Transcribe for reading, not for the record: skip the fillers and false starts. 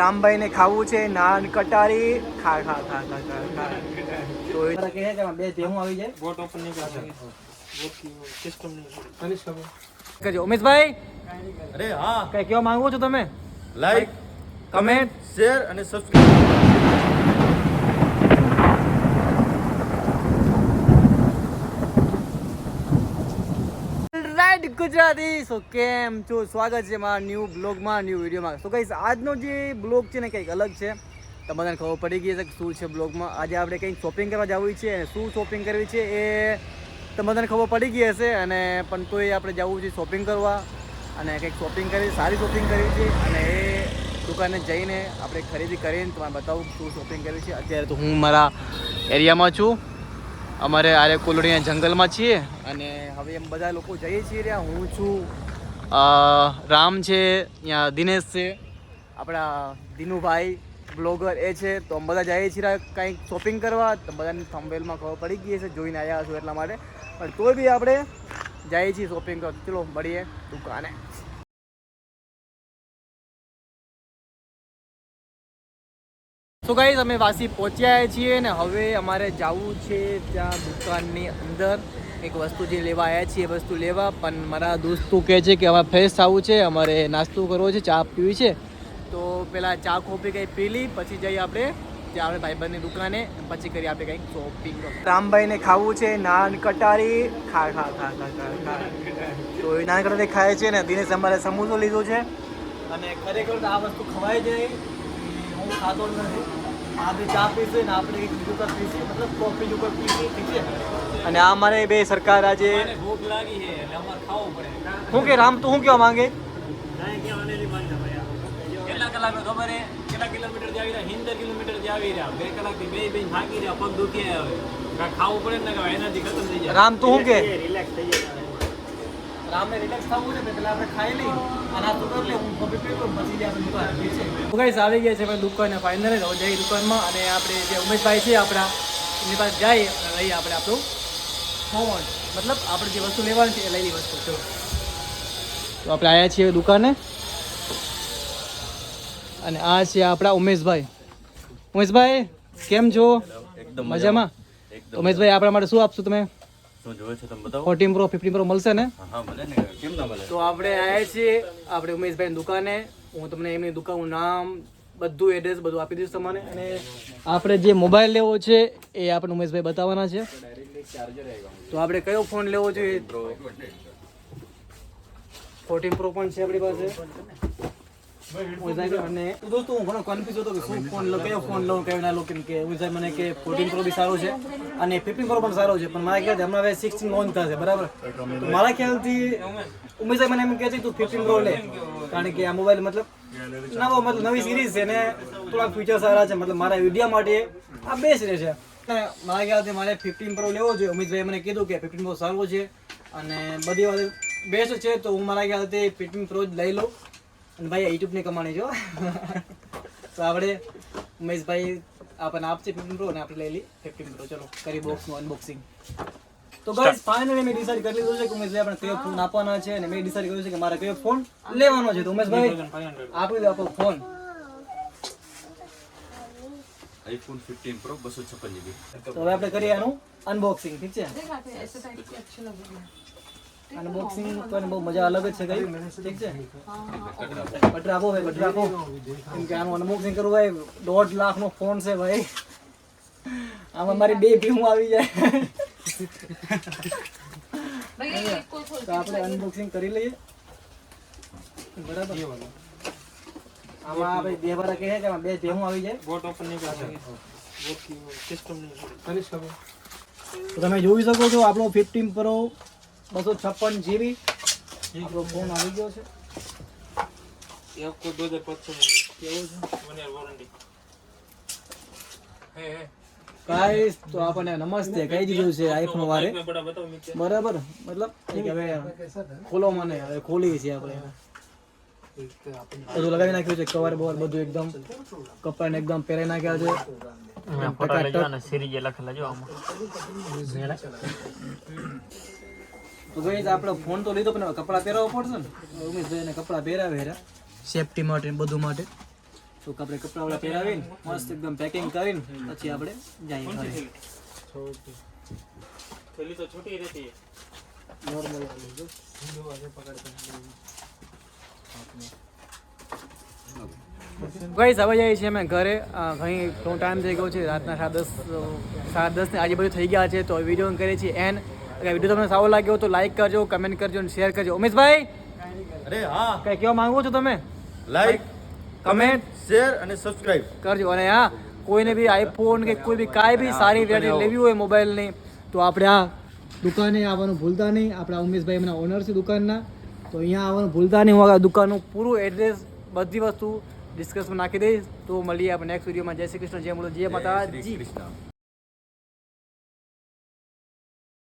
રામભાઈ ને ખાવું છે નાન કટારી ખા ખા ખા ખા ખા ખા તો એ કહે છે કે બે ધેમું આવી જાય બોટ ઓપન નહીં કરશે સિસ્ટમ નહીં કરીશ ખબર કજો ઉમેશભાઈ અરે હા કઈ કેવા માંગો છો તમે લાઈક કમેન્ટ શેર અને સબસ્ક્રાઇબ ગુજરાતી સો કેમ છો સ્વાગત છે મારા ન્યૂ બ્લોગમાં ન્યૂ વિડીયોમાં તો ગાઈસ આજનો જે બ્લોગ છે ને કંઈક અલગ છે તમને બધાને ખબર પડી ગઈ છે કે શું છે બ્લોગમાં આજે આપણે કંઈક શોપિંગ કરવા જવું છે અને શું શોપિંગ કરવી છે એ તમને બધાને ખબર પડી ગઈ હશે અને પણ તોય આપણે જવું છે શોપિંગ કરવા અને કંઈક શોપિંગ કરવી સારી શોપિંગ કરવી છે અને એ દુકાને જઈને આપણે ખરીદી કરીને તમને બતાવું શું શોપિંગ કરવી છે અત્યારે તો હું મારા એરિયામાં છું અમારે આરે કોલોડીના જંગલમાં છીએ અને હવે એમ બધા લોકો જઈએ છીએ રહ્યા હું છું રામ છે ત્યાં દિનેશ છે આપણા દિનુભાઈ બ્લોગર એ છે તો અમે બધા જઈએ છીએ કંઈક શોપિંગ કરવા તો બધાને થંબનેલમાં ખબર પડી ગઈ છે જોઈને આવ્યા છું એટલા માટે પણ તોય બી આપણે જઈએ છીએ શોપિંગ કરવા ચલો મળીએ દુકાને તો ગાઈસ અમે વાસી પહોંચ્યા છીએ ને હવે અમારે જવું છે ત્યાં દુકાનની અંદર એક વસ્તુ જે લેવા આવ્યા છીએ એ વસ્તુ લેવા પણ મારા દોસ્તો કહે છે કે અમારે ફ્રેશ થવું છે અમારે નાસ્તો કરવો છે ચા પીવી છે તો પહેલાં ચા કોફી કંઈ પી લી પછી જઈએ આપણે ત્યાં આપણે ભાઈબંધની દુકાને પછી કરીએ આપણે કંઈક શોપિંગ રામભાઈને ખાવું છે નાન કટારી ખા ખા ખા ખા ખા ખા તો એ નાન કટારી ખાય છે ને દિનેશ અમારે સમોસો લીધો છે અને ખરેખર આ વસ્તુ ખવાય જ નહીં હું ખાતો નથી આપણે ચા પીશે ને આપણે એક બીજું કાંઈ પીશે મતલબ કોફી ઉપર પીશે ઠીક છે અને આ મારે બે સરકાર આજે ભૂખ લાગી છે એટલે અમારે ખાવું પડે શું કે રામ તું શું કહેવા માંગે કેટલા કલાકનો ખબર હે કેટલા કિલોમીટર જાવી રહ્યા 70 કિલોમીટર જાવી રહ્યા 2 કલાકથી બે થાકી રહ્યા પગ દુખી આવ્યા ખાવું પડે ને કે એનર્જી ખતમ થઈ જાય રામ તું શું કે રિલેક્સ થઈ જાય રામને રિલેક્સ થવું છે પેલા આપણે ખાઈ લઈ અને આ તો કરી લે હું કોફી પી લઉં પછી આપણે દુકાન છે તો ગાઈસ આવી ગયા છે આપણે દુકાને ફાઇનલી હવે જઈ દુકાનમાં અને આપણે જે ઉમેશભાઈ છે આપણા એની પાસે જઈએ અને લઈએ આપણે આપણું ફોન મતલબ આપણે જે વસ્તુ લેવાની છે એ લઈ વસ્તુ ચલો તો આપણે આવ્યા છીએ દુકાને અને આ છે આપણા ઉમેશભાઈ કેમ છો એકદમ મજામાં ઉમેશભાઈ આપણા માટે શું આપશો તમે શું જોવે છે તમે બતાવો 14 પ્રો 15 પ્રો મળશે ને હા મળે ને કેમ ના મળે તો આપણે આવ્યા છીએ આપણે ઉમેશભાઈની દુકાને હું તમને એમની દુકાનનું નામ બધું એડ્રેસ બધું આપી દઈશ તમને અને આપણે જે મોબાઈલ લેવો છે એ આપણે ઉમેશભાઈ બતાવવાના છે તો આપણે કયો ફોન લેવો જોઈએ 14 પ્રો પણ છે આપણી પાસે અને દોસ્તો હું ઘણો કન્ફ્યુઝ હતો કે શું ફોન લો કયો ફોન લઉં કયો ના લઉં કેમ કે ઉમેશભાઈ મને કે 14 પ્રો બી સારો છે અને 15 પ્રો પણ સારો છે પણ મારા ખ્યાલથી હમણાં હવે 16 લોન્ચ થશે બરાબર તો મારા ખ્યાલથી ઉમેશભાઈ મને એમ કહે છે તું 15 પ્રો લે કારણ કે આ મોબાઈલ મતલબ નવી સિરીઝ છે ને થોડાક ફીચર સારા છે મતલબ મારા વિડીયો માટે આ બેસ્ટ રહેશે મારા ખ્યાલથી મારે 15 પ્રો લેવો જોઈએ ઉમેશભાઈ મને કીધું કે 15 પ્રો સારો છે અને બધી વાત બેસ્ટ છે તો હું મારા ખ્યાલથી 15 પ્રો જ લઈ લઉં અને ભાઈ યુટ્યુબની કમાણી જો તો આપણે ઉમેશભાઈ આપણને આપશે 15 પ્રો અને આપણે લઈ લઈએ 15 પ્રો ચલો કરી બોક્સનું અનબોક્સિંગ તો ગાઈસ ફાઇનલી મેં ડિસાઈડ કરી લીધું છે કે ઉમેશભાઈ આપણે કયો ફોન આપવાના છે અને મેં ડિસાઈડ કર્યું છે કે મારે કયો ફોન લેવાનો છે તો ઉમેશભાઈ આપી દો આપણો ફોન આઈફોન 15 પ્રો 256 GB તો હવે આપણે કરીએ આનું અનબોક્સિંગ ઠીક છે અનબોક્સિંગ કરવાની બહુ મજા અલગ જ છે કઈ ઠીક છે બટર આપો કેમ કે આનું અનબોક્સિંગ કરવું ભાઈ 1.5 લાખનો ફોન છે ભાઈ આમાં મારી બે ભીમ આવી જાય તો આપણે અનબોક્સિંગ કરી લઈએ બરાબર આમાં ભાઈ બે વાળા કહે કે બે ભીમ આવી જાય બોટ ઓપન નહીં કરશે સિસ્ટમ નહીં કરીશ ખબર તો તમે જોઈ શકો છો આપણો 15 પ્રો 256 GB આપણો ફોન આવી ગયો છે એક કો 2500 કેવો છે 1 યર વોરંટી હે ગાઈસ તો આપણને નમસ્તે કહી દીધું છે આઈફોન વાળે બરાબર મતલબ કે હવે ખોલો મને હવે ખોલી છે આપણે બધું લગાવી નાખ્યું છે કવર બોર બધું એકદમ કપડાને એકદમ પહેરાઈ નાખ્યા છે ફોટા લેજો અને સિરીઝ લખેલા જો આમાં તો ગાઈસ આપણો ફોન તો લીધો પણ કપડા પહેરાવવા પડશે ને ઉમેશભાઈને કપડા પહેરાવે હેરા સેફટી માટે બધું માટે તો આપણે કપડાવાળા પહેરાવીને મસ્ત એકદમ પેકિંગ કરીને પછી આપણે જઈએ ઘરે. थैली तो छोटी रहती है નોર્મલ વાળું જો ગાઈસ હવે જઈએ છીએ અમે ઘરે. ઘણી ઘણો ટાઈમ થઈ ગયો છે, રાતના 10:30 ની આજુબાજુ થઈ ગયા છે. તો વિડીયો કરીએ છીએ એન્ડ. અગર વિડીયો તમને સારો લાગ્યો તો લાઈક કરજો, કમેન્ટ કરજો અને શેર કરજો. ઉમેશભાઈ અરે હા, કઈ કહેવા માંગો છો તમે? લાઈક, કમેન્ટ શેર અને સબસ્ક્રાઇબ કરજો. અને હા, કોઈને બી આઈફોન કે કોઈ બી કાંઈ બી સારી વેરાયટી લેવી હોય મોબાઈલની તો આપણે આ દુકાને આવવાનું ભૂલતા નહીં. આપણા ઉમેશભાઈ એમના ઓનર છે દુકાનના, તો અહીંયા આવવાનું ભૂલતા નહીં. હું આ દુકાનનું પૂરું એડ્રેસ બધી વસ્તુ ડિસ્કસમાં નાખી દઈશ. તો મળીએ આપણે નેક્સ્ટ વિડીયોમાં. જય શ્રી કૃષ્ણ, જય મુરલી, જય માતાજી. કૃષ્ણ.